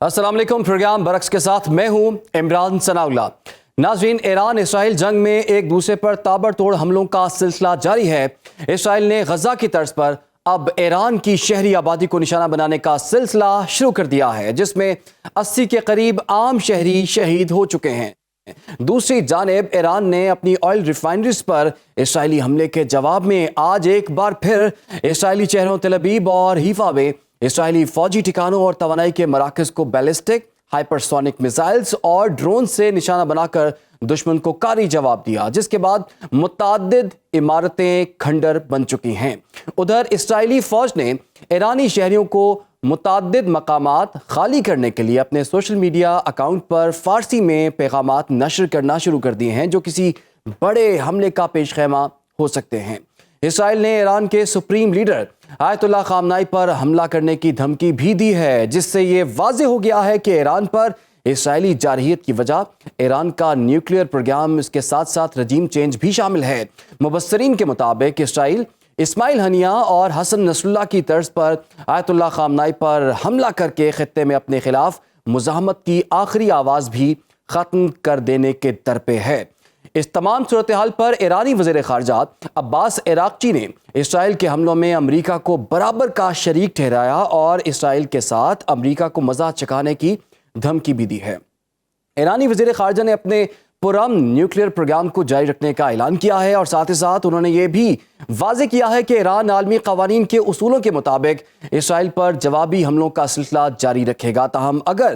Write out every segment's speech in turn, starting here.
السلام علیکم. پروگرام برعکس کے ساتھ میں ہوں عمران ثناءاللہ. ناظرین، ایران اسرائیل جنگ میں ایک دوسرے پر تابڑ توڑ حملوں کا سلسلہ جاری ہے. اسرائیل نے غزہ کی طرز پر اب ایران کی شہری آبادی کو نشانہ بنانے کا سلسلہ شروع کر دیا ہے، جس میں 80 کے قریب عام شہری شہید ہو چکے ہیں. دوسری جانب ایران نے اپنی آئل ریفائنریز پر اسرائیلی حملے کے جواب میں آج ایک بار پھر اسرائیلی شہروں تل ابیب اور حیفا میں اسرائیلی فوجی ٹھکانوں اور توانائی کے مراکز کو بیلسٹک، ہائپرسونک میزائلز اور ڈرون سے نشانہ بنا کر دشمن کو کاری جواب دیا، جس کے بعد متعدد عمارتیں کھنڈر بن چکی ہیں. ادھر اسرائیلی فوج نے ایرانی شہریوں کو متعدد مقامات خالی کرنے کے لیے اپنے سوشل میڈیا اکاؤنٹ پر فارسی میں پیغامات نشر کرنا شروع کر دیے ہیں، جو کسی بڑے حملے کا پیش خیمہ ہو سکتے ہیں. اسرائیل نے ایران کے سپریم لیڈر آیت اللہ خامنائی پر حملہ کرنے کی دھمکی بھی دی ہے، جس سے یہ واضح ہو گیا ہے کہ ایران پر اسرائیلی جارحیت کی وجہ ایران کا نیوکلیئر پروگرام، اس کے ساتھ ساتھ رجیم چینج بھی شامل ہے. مبصرین کے مطابق اسرائیل اسماعیل ہنیہ اور حسن نصر اللہ کی طرز پر آیت اللہ خامنائی پر حملہ کر کے خطے میں اپنے خلاف مزاحمت کی آخری آواز بھی ختم کر دینے کے درپے ہے. اس تمام صورتحال پر ایرانی وزیر خارجہ عباس عراقچی نے اسرائیل کے حملوں میں امریکہ کو برابر کا شریک ٹھہرایا اور اسرائیل کے ساتھ امریکہ کو مزہ چکھانے کی دھمکی بھی دی ہے. ایرانی وزیر خارجہ نے اپنے پرامن نیوکلیئر پروگرام کو جاری رکھنے کا اعلان کیا ہے اور ساتھ ہی ساتھ انہوں نے یہ بھی واضح کیا ہے کہ ایران عالمی قوانین کے اصولوں کے مطابق اسرائیل پر جوابی حملوں کا سلسلہ جاری رکھے گا. تاہم اگر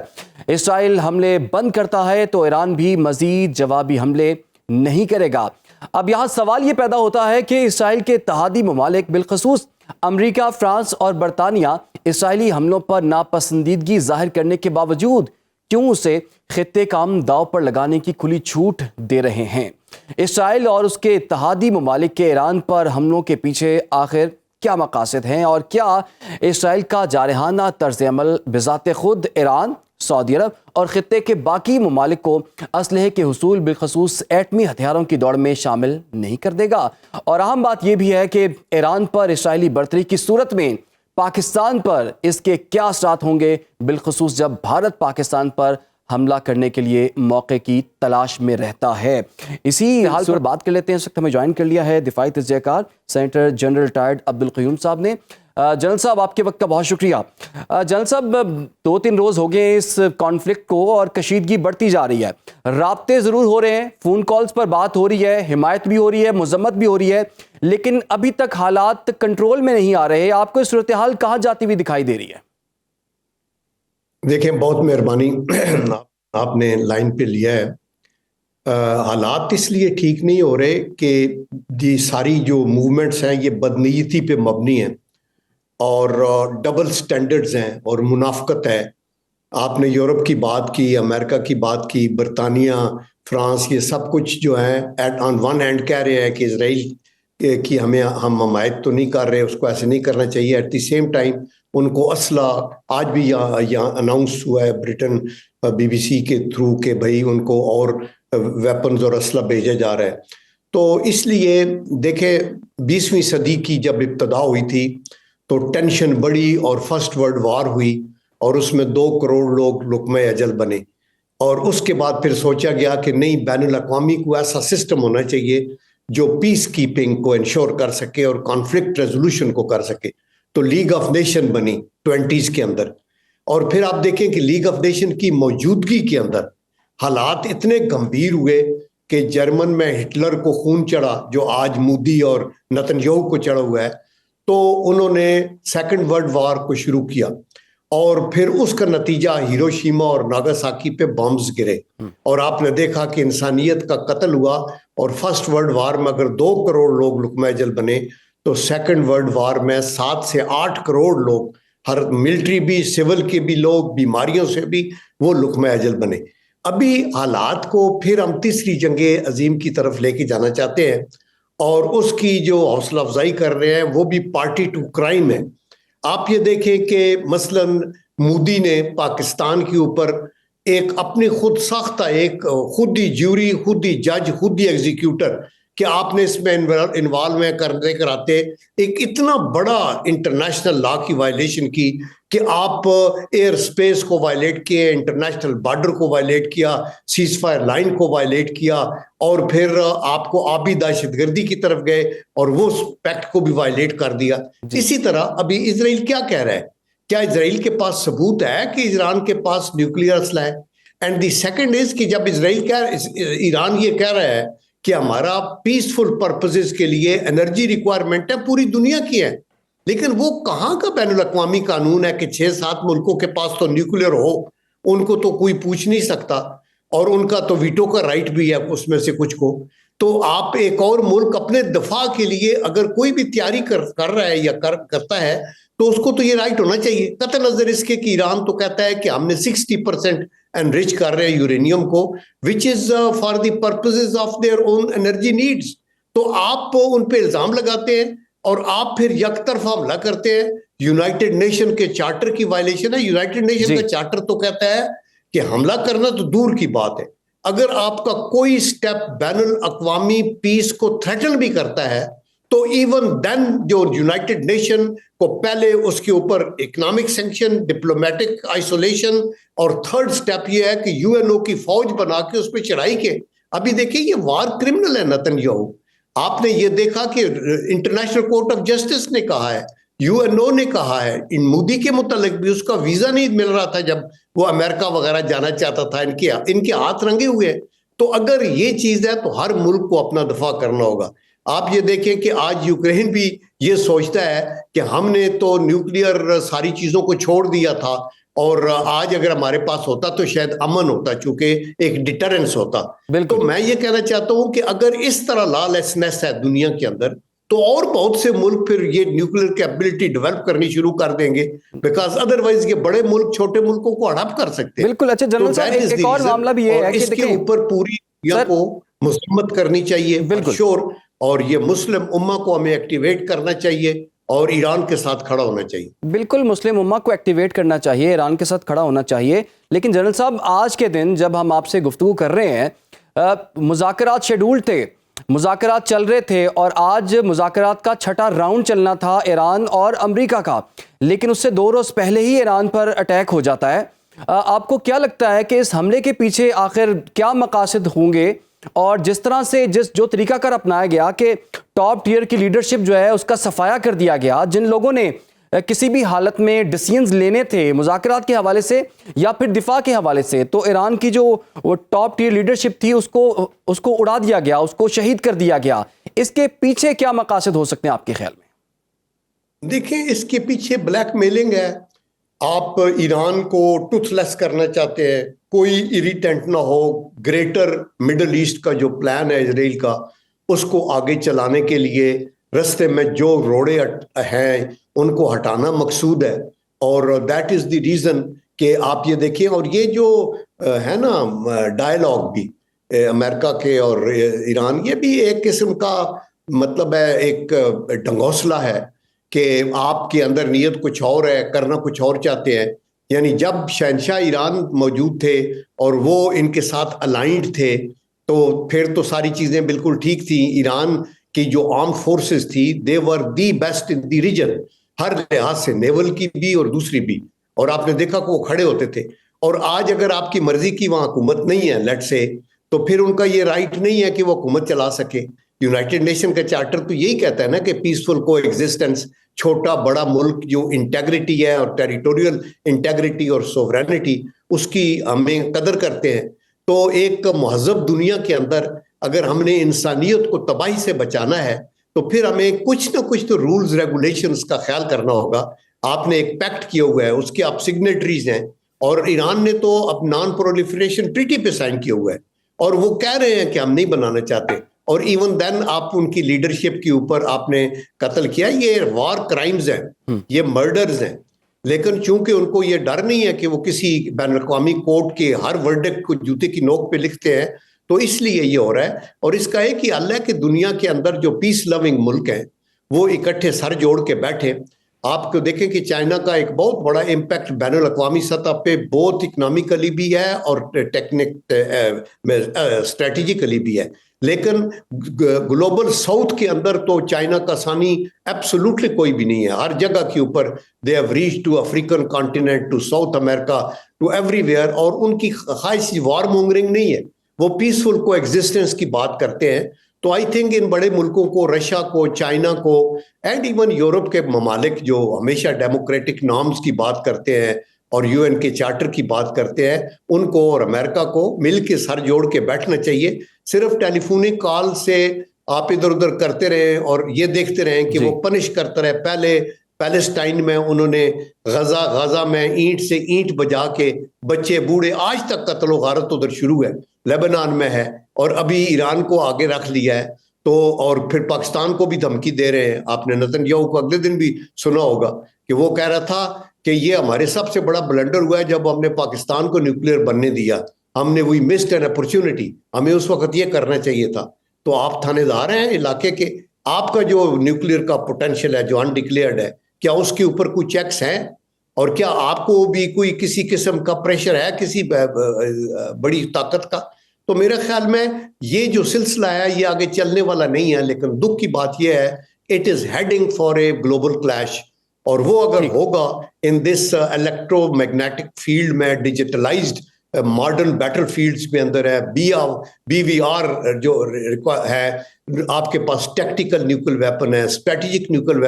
اسرائیل حملے بند کرتا ہے تو ایران بھی مزید جوابی حملے نہیں کرے گا. اب یہاں سوال یہ پیدا ہوتا ہے کہ اسرائیل کے اتحادی ممالک بالخصوص امریکہ، فرانس اور برطانیہ اسرائیلی حملوں پر ناپسندیدگی ظاہر کرنے کے باوجود کیوں اسے خطے کا امن داؤ پر لگانے کی کھلی چھوٹ دے رہے ہیں؟ اسرائیل اور اس کے اتحادی ممالک کے ایران پر حملوں کے پیچھے آخر کیا مقاصد ہیں، اور کیا اسرائیل کا جارحانہ طرز عمل بذات خود ایران، سعودی عرب اور خطے کے باقی ممالک کو اسلحے کے حصول بالخصوص ایٹمی ہتھیاروں کی دوڑ میں شامل نہیں کر دے گا؟ اور اہم بات یہ بھی ہے کہ ایران پر اسرائیلی برتری کی صورت میں پاکستان پر اس کے کیا اثرات ہوں گے، بالخصوص جب بھارت پاکستان پر حملہ کرنے کے لیے موقع کی تلاش میں رہتا ہے. اسی حال پر بات کر لیتے ہیں. اس وقت ہمیں جوائن کر لیا ہے دفاعی تجزیہ کار سینیٹر جنرل ریٹائرڈ عبدالقیوم صاحب نے. جنرل صاحب، آپ کے وقت کا بہت شکریہ. جنرل صاحب، 2-3 روز ہو گئے اس کانفلکٹ کو اور کشیدگی بڑھتی جا رہی ہے. رابطے ضرور ہو رہے ہیں، فون کالز پر بات ہو رہی ہے، حمایت بھی ہو رہی ہے، مذمت بھی ہو رہی ہے، لیکن ابھی تک حالات کنٹرول میں نہیں آ رہے. آپ کو اس صورتحال کہاں جاتی ہوئی دکھائی دے رہی ہے؟ دیکھیں، بہت مہربانی، آپ نے لائن پہ لیا ہے. حالات اس لیے ٹھیک نہیں ہو رہے کہ یہ ساری جو موومنٹس ہیں یہ بدنیتی پہ مبنی ہیں اور ڈبل سٹینڈرڈز ہیں اور منافقت ہے. آپ نے یورپ کی بات کی، امریکہ کی بات کی، برطانیہ، فرانس، یہ سب کچھ جو ہیں آن ون ہینڈ کہہ رہے ہیں کہ اسرائیل کی ہم حمایت تو نہیں کر رہے، اس کو ایسے نہیں کرنا چاہیے. ایٹ دی سیم ٹائم ان کو اسلحہ آج بھی یہاں اناؤنس ہوا ہے برٹن BBC کے تھرو کہ بھائی ان کو اور ویپنز اور اسلحہ بھیجا جا رہا ہے. تو اس لیے دیکھیں، 20ویں صدی کی جب ابتدا ہوئی تھی تو ٹینشن بڑھی اور فرسٹ ورلڈ وار ہوئی اور اس میں 2 کروڑ لوگ لقمہ اجل بنے. اور اس کے بعد پھر سوچا گیا کہ نہیں، بین الاقوامی کو ایسا سسٹم ہونا چاہیے جو پیس کیپنگ کو انشور کر سکے اور کانفلکٹ ریزولوشن کو کر سکے. تو لیگ آف نیشن بنی 20s کے اندر. اور پھر آپ دیکھیں کہ لیگ آف نیشن کی موجودگی کے اندر حالات اتنے گمبھیر ہوئے کہ جرمن میں ہٹلر کو خون چڑھا جو آج مودی اور نتنیاہو کو چڑھا ہوا ہے. تو انہوں نے سیکنڈ ورلڈ وار کو شروع کیا اور پھر اس کا نتیجہ ہیروشیما اور ناگاساکی پہ بمز گرے اور آپ نے دیکھا کہ انسانیت کا قتل ہوا. اور فرسٹ ورلڈ وار میں اگر 2 کروڑ لوگ لقمہ اجل بنے تو سیکنڈ ورلڈ وار میں 7 سے 8 کروڑ لوگ، ہر ملٹری بھی، سول کے بھی لوگ، بیماریوں سے بھی، وہ لقمہ اجل بنے. ابھی حالات کو پھر ہم تیسری جنگ عظیم کی طرف لے کے جانا چاہتے ہیں اور اس کی جو حوصلہ افزائی کر رہے ہیں وہ بھی پارٹی ٹو کرائم ہے. آپ یہ دیکھیں کہ مثلا مودی نے پاکستان کے اوپر ایک اپنی خود ساختہ ایک خود ہی جیوری، خود ہی جج، خود ہی ایگزیکیوٹر کہ آپ نے اس میں انوالو کرنے کراتے ایک اتنا بڑا انٹرنیشنل لا کی وائلیشن کی کہ آپ ایئر سپیس کو وائلیٹ کیے, انٹرنیشنل بارڈر کو وائلیٹ کیا, سیز فائر لائن کو وائلیٹ کیا, اور پھر آپ کو آبی دہشت گردی کی طرف گئے اور وہ پیکٹ کو بھی وائلیٹ کر دیا. اسی طرح ابھی اسرائیل کیا کہہ رہا ہے؟ کیا اسرائیل کے پاس ثبوت ہے کہ ایران کے پاس نیوکلیئر اسلحہ ہے؟ اینڈ دی سیکنڈ از کہ جب ایران یہ کہہ رہا ہے کہ ہمارا پیسفل پرپزز کے لیے انرجی ریکوائرمنٹ ہے, پوری دنیا کی ہے, لیکن وہ کہاں کا بین الاقوامی قانون ہے کہ 6-7 ملکوں کے پاس تو نیوکلیئر ہو, ان کو تو کوئی پوچھ نہیں سکتا, اور ان کا تو ویٹو کا رائٹ بھی ہے اس میں سے کچھ کو. تو آپ ایک اور ملک اپنے دفاع کے لیے اگر کوئی بھی تیاری کر رہا ہے یا کرتا ہے تو اس کو تو یہ رائٹ ہونا چاہیے, قطع نظر اس کے کہ ایران تو کہتا ہے کہ ہم نے 60% انرچ کر رہے ہیں یورینیم کو, which is for the purposes of their own energy needs. تو آپ ان پہ الزام لگاتے ہیں اور آپ پھر یک طرفہ حملہ کرتے ہیں. یونائٹڈ نیشن کے چارٹر کی وائلیشن ہے. یونائٹڈ نیشن کا چارٹر تو کہتا ہے کہ حملہ کرنا تو دور کی بات ہے, اگر آپ کا کوئی سٹیپ بین الاقوامی پیس کو تھریٹن بھی کرتا ہے تو ایون دین جو یونائٹڈ نیشن کو پہلے اس کے اوپر اکنامک سینکشن, ڈپلومیٹک آئسولیشن, اور تھرڈ سٹیپ یہ ہے کہ یو این او کی فوج بنا کے اس پہ چڑھائی کے. ابھی دیکھیں یہ وار کرمنل ہے نتن یاہو. آپ نے یہ دیکھا کہ انٹرنیشنل کورٹ آف جسٹس نے کہا ہے, یو این او نے کہا ہے, ان مودی کے متعلق بھی اس کا ویزا نہیں مل رہا تھا جب وہ امریکہ وغیرہ جانا چاہتا تھا, ان کے ہاتھ رنگے ہوئے. تو اگر یہ چیز ہے تو ہر ملک کو اپنا دفاع کرنا ہوگا. آپ یہ دیکھیں کہ آج یوکرین بھی یہ سوچتا ہے کہ ہم نے تو نیوکلیئر ساری چیزوں کو چھوڑ دیا تھا, اور آج اگر ہمارے پاس ہوتا تو شاید امن ہوتا, چونکہ ایک ڈیٹرنس ہوتا. تو میں یہ کہنا چاہتا ہوں کہ اگر اس طرح لا لیسنس ہے دنیا کے اندر تو اور بہت سے ملک پھر یہ نیوکلیئر کیپبلٹی ڈیولپ کرنی شروع کر دیں گے, بیکاز ادروائز یہ بڑے ملک چھوٹے ملکوں کو ہڑپ کر سکتے ہیں. بالکل. اچھا جنرل صاحب ایک اور معاملہ بھی یہ ہے کہ اس کے اوپر پوری دنیا کو مذمت کرنی چاہیے شور, اور یہ مسلم امہ کو ہمیں ایکٹیویٹ کرنا چاہیے اور ایران کے ساتھ کھڑا ہونا چاہیے. بالکل مسلم امہ کو ایکٹیویٹ کرنا چاہیے, ایران کے ساتھ کھڑا ہونا چاہیے. لیکن جنرل صاحب آج کے دن جب ہم آپ سے گفتگو کر رہے ہیں, مذاکرات شیڈول تھے, مذاکرات چل رہے تھے, اور آج مذاکرات کا 6واں راؤنڈ چلنا تھا ایران اور امریکہ کا, لیکن اس سے 2 روز پہلے ہی ایران پر اٹیک ہو جاتا ہے. آپ کو کیا لگتا ہے کہ اس حملے کے پیچھے آخر کیا مقاصد ہوں گے, اور جس طرح سے جو طریقہ کار اپنایا گیا کہ ٹاپ ٹیئر کی لیڈرشپ جو ہے اس کا صفایا کر دیا گیا, جن لوگوں نے کسی بھی حالت میں ڈیسیژنز لینے تھے مذاکرات کے حوالے سے یا پھر دفاع کے حوالے سے, تو ایران کی جو وہ ٹاپ ٹیئر لیڈرشپ تھی اس کو اڑا دیا گیا, اس کو شہید کر دیا گیا. اس کے پیچھے کیا مقاصد ہو سکتے ہیں آپ کے خیال میں؟ دیکھیں اس کے پیچھے بلیک میلنگ ہے. آپ ایران کو ٹوتھ لیس کرنا چاہتے ہیں, کوئی اریٹنٹ نہ ہو. گریٹر مڈل ایسٹ کا جو پلان ہے اسرائیل کا, اس کو آگے چلانے کے لیے رستے میں جو روڑے ہیں ان کو ہٹانا مقصود ہے. اور دیٹ از دی ریزن کہ آپ یہ دیکھیں, اور یہ جو ہے نا ڈائلاگ بھی امریکہ کے اور ایران, یہ بھی ایک قسم کا مطلب ہے, ایک ڈنگوسلہ ہے کہ آپ کے اندر نیت کچھ اور ہے, کرنا کچھ اور چاہتے ہیں. یعنی جب شہنشاہ ایران موجود تھے اور وہ ان کے ساتھ الائنڈ تھے تو پھر تو ساری چیزیں بالکل ٹھیک تھیں. ایران کی جو آرم فورسز تھی دے ور the best in the region, ہر لحاظ سے, نیول کی بھی اور دوسری بھی, اور آپ نے دیکھا کہ وہ کھڑے ہوتے تھے. اور آج اگر آپ کی مرضی کی وہاں حکومت نہیں ہے لیٹ سے, تو پھر ان کا یہ رائٹ نہیں ہے کہ وہ حکومت چلا سکے. یونائٹڈ نیشن کا چارٹر تو یہی کہتا ہے نا کہ پیسفل کو ایگزسٹنس, چھوٹا بڑا ملک جو انٹیگریٹی ہے اور ٹیریٹوریل انٹیگریٹی اور سوورینٹی, اس کی ہمیں قدر کرتے ہیں. تو ایک مہذب دنیا کے اندر اگر ہم نے انسانیت کو تباہی سے بچانا ہے تو پھر ہمیں کچھ نہ کچھ تو رولز ریگولیشنز کا خیال کرنا ہوگا. آپ نے ایک پیکٹ کیا ہوا ہے, اس کے آپ سگنیٹریز ہیں, اور ایران نے تو اب نان پرولیفریشن ٹریٹی پہ سائن کیا ہوا ہے, اور وہ کہہ رہے ہیں کہ ہم نہیں بنانا چاہتے. اور ایون دین آپ ان کی لیڈرشپ کے اوپر آپ نے قتل کیا. یہ وار کرائمز ہیں, یہ مرڈرز ہیں, لیکن چونکہ ان کو یہ ڈر نہیں ہے کہ وہ کسی بین الاقوامی کورٹ کے ہر ورڈکٹ کو جوتے کی نوک پہ لکھتے ہیں, تو اس لیے یہ ہو رہا ہے. اور اس کا ایک ہی حل ہے کہ دنیا کے اندر جو پیس لوننگ ملک ہیں وہ اکٹھے سر جوڑ کے بیٹھے آپ کو دیکھیں کہ چائنا کا ایک بہت بڑا امپیکٹ بین الاقوامی سطح پہ بہت اکنامیکلی بھی ہے اور اسٹریٹجیکلی بھی ہے، لیکن گلوبل ساؤتھ کے اندر تو چائنا کا ثانی ایبسولوٹلی کوئی بھی نہیں ہے۔ ہر جگہ کے اوپر they have reach to African continent, to South America, to everywhere, اور ان کی خواہش وار مونگرنگ نہیں ہے، وہ پیسفل کو ایگزسٹنس کی بات کرتے ہیں۔ تو آئی تھنک ان بڑے ملکوں کو، رشیا کو، چائنا کو، اینڈ ایون یورپ کے ممالک جو ہمیشہ ڈیموکریٹک نارمز کی بات کرتے ہیں اور یو این کے چارٹر کی بات کرتے ہیں، ان کو اور امریکہ کو مل کے سر جوڑ کے بیٹھنا چاہیے۔ صرف ٹیلی فونک کال سے آپ ادھر ادھر کرتے رہیں اور یہ دیکھتے رہیں کہ وہ پنش کرتا رہے۔ پہلے پیلسٹائن میں انہوں نے غزہ میں اینٹ سے اینٹ بجا کے بچے بوڑھے آج تک قتل و غارت ادھر شروع ہے، لیبنان میں ہے، اور ابھی ایران کو آگے رکھ لیا ہے۔ تو اور پھر پاکستان کو بھی دھمکی دے رہے ہیں۔ آپ نے نتن یاہو کو اگلے دن بھی سنا ہوگا کہ وہ کہہ رہا تھا کہ یہ ہمارے سب سے بڑا بلنڈر ہوا ہے جب ہم نے پاکستان کو نیوکلیئر بننے دیا، ہم نے وہی مسڈ این اپرچونٹی، ہمیں اس وقت یہ کرنا چاہیے تھا۔ تو آپ تھانے دار ہیں علاقے کے، آپ کا جو نیوکلیئر کا پوٹینشیل ہے جو انڈکلیئرڈ ہے، کیا اس کے اوپر کوئی چیکس ہیں؟ اور کیا آپ کو بھی کوئی کسی قسم کا پریشر ہے کسی بڑی طاقت کا؟ تو میرے خیال میں یہ جو سلسلہ ہے یہ آگے چلنے والا نہیں ہے، لیکن دکھ کی بات یہ ہے it is heading for a global clash, اور وہ اگر ہوگا ان دس الیکٹرو میگنیٹک فیلڈ میں، ڈیجیٹلائزڈ ماڈرن بیٹل فیلڈز میں اندر ہے، بی وی آر جو ہے، آپ کے پاس ٹیکٹیکل نیوکل ویپن ہے، اسٹریٹجک نیوکل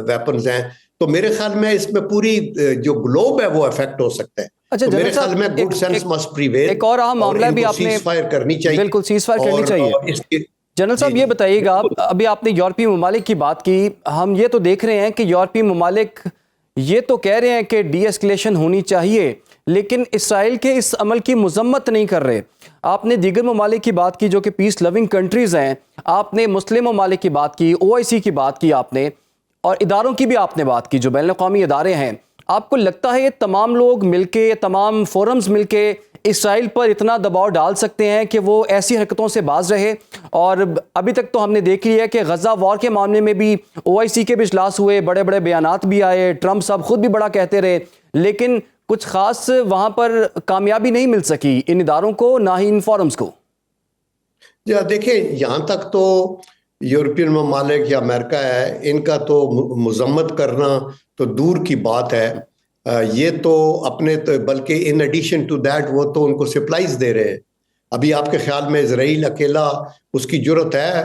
ویپنز ہیں، تو میرے خیال میں اس میں پوری جو گلوب ہے وہ افیکٹ ہو سکتا ہے۔ اچھا میرے خیال میں گڈ سینس مسٹ پریویل، ایک اور اہم معاملہ بھی آپ نے سیز فائر کرنی چاہیے، بالکل سیز فائر کرنی چاہیے۔ جنرل صاحب یہ بتائیے گا، ابھی آپ نے یورپی ممالک کی بات کی، ہم یہ تو دیکھ رہے ہیں کہ یورپی ممالک یہ تو کہہ رہے ہیں کہ ڈی ایسکلیشن ہونی چاہیے، لیکن اسرائیل کے اس عمل کی مذمت نہیں کر رہے۔ آپ نے دیگر ممالک کی بات کی جو کہ پیس لونگ کنٹریز ہیں، آپ نے مسلم ممالک کی بات کی، OIC کی بات کی آپ نے، اور اداروں کی بھی آپ نے بات کی جو بین الاقوامی ادارے ہیں۔ آپ کو لگتا ہے یہ تمام لوگ مل کے، تمام فورمز مل کے اسرائیل پر اتنا دباؤ ڈال سکتے ہیں کہ وہ ایسی حرکتوں سے باز رہے؟ اور ابھی تک تو ہم نے دیکھ لیا ہے کہ غزہ وار کے معاملے میں بھی OIC کے بھی اجلاس ہوئے، بڑے بڑے بیانات بھی آئے، ٹرمپ صاحب خود بھی بڑا کہتے رہے، لیکن کچھ خاص وہاں پر کامیابی نہیں مل سکی ان اداروں کو، نہ ہی ان فورمز کو۔ دیکھیں، یہاں تک تو یورپین ممالک یا امریکہ ہے، ان کا تو مذمت کرنا تو دور کی بات ہے، یہ تو اپنے بلکہ ان ایڈیشن ٹو دیٹ وہ تو ان کو سپلائز دے رہے ہیں۔ ابھی آپ کے خیال میں اسرائیل اکیلا اس کی جرت ہے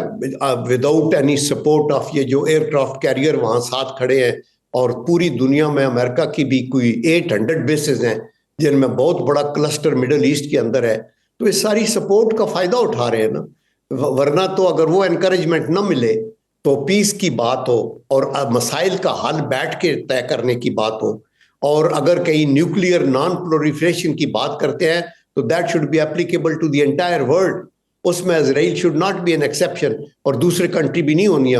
وداؤٹ اینی سپورٹ آف یہ جو ایئر کرافٹ کیریئر وہاں ساتھ کھڑے ہیں، اور پوری دنیا میں امریکہ کی بھی کوئی 800 بیسز ہیں جن میں بہت بڑا کلسٹر مڈل ایسٹ کے اندر ہے، تو اس ساری سپورٹ کا فائدہ اٹھا رہے ہیں نا۔ ورنہ تو اگر وہ انکریجمنٹ نہ ملے تو پیس کی بات ہو اور مسائل کا حل بیٹھ کے طے کرنے کی بات ہو، اور اگر کہیں نیوکلیئر نان پرولیفریشن کی بات کرتے ہیں تو that should be applicable to the entire world, اس میں Israel should not be an exception, اور دوسرے کنٹری بھی نہیں ہونی۔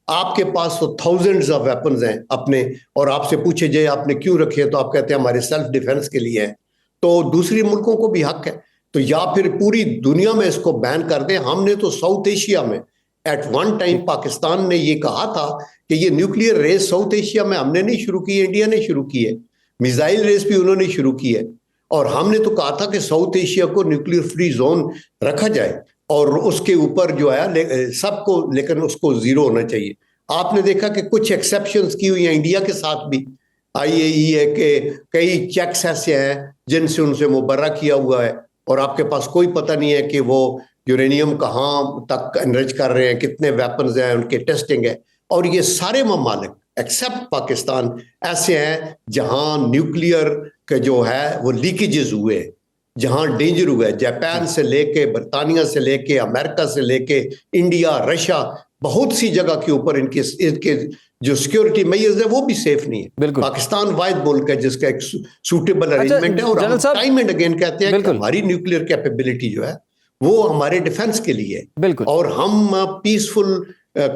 آپ کے پاس تو تھاؤزنڈز آف ویپنز ہیں اپنے، اور آپ سے پوچھے جائے آپ نے کیوں رکھے تو آپ کہتے ہیں ہمارے سیلف ڈیفense کے لیے ہے، تو دوسری ملکوں کو بھی حق ہے، تو یا پھر پوری دنیا میں اس کو بین کر دیں۔ ہم نے تو ساؤتھ ایشیا میں ایٹ ون ٹائم پاکستان نے یہ کہا تھا کہ یہ نیوکلیئر ریس ساؤتھ ایشیا میں ہم نے نہیں شروع کی ہے، انڈیا نے شروع کی ہے، میزائل ریس بھی انہوں نے شروع کی ہے، اور ہم نے تو کہا تھا کہ ساؤتھ ایشیا کو نیوکلیئر فری زون رکھا جائے، اور اس کے اوپر جو ہے سب کو، لیکن اس کو زیرو ہونا چاہیے۔ آپ نے دیکھا کہ کچھ ایکسیپشنز کی ہوئی ہیں انڈیا کے ساتھ بھی، IAEA ہے کہ کئی چیکس ایسے ہیں جن سے ان سے مبرہ کیا ہوا ہے، اور آپ کے پاس کوئی پتہ نہیں ہے کہ وہ یورینیم کہاں تک انرچ کر رہے ہیں، کتنے ویپنز ہیں، ان کے ٹیسٹنگ ہے، اور یہ سارے ممالک ایکسیپٹ پاکستان ایسے ہیں جہاں نیوکلیئر کے جو ہے وہ لیکیجز ہوئے، جہاں ڈینجر ہوئے، جاپان سے لے کے، برطانیہ سے لے کے، امریکہ سے لے کے، انڈیا، رشیا، بہت سی جگہ کے اوپر ان کے جو سیکیورٹی میئرز ہے وہ بھی سیف نہیں ہے۔ پاکستان واحد ملک ہے جس کا ایک سوٹیبل ارینجمنٹ ہے، اور ہم ٹائم اینڈ اگین کہتے ہیں کہ ہماری نیوکلیئر کیپیبلٹی جو ہے وہ ہمارے ڈیفنس کے لیے ہے، اور ہم پیسفل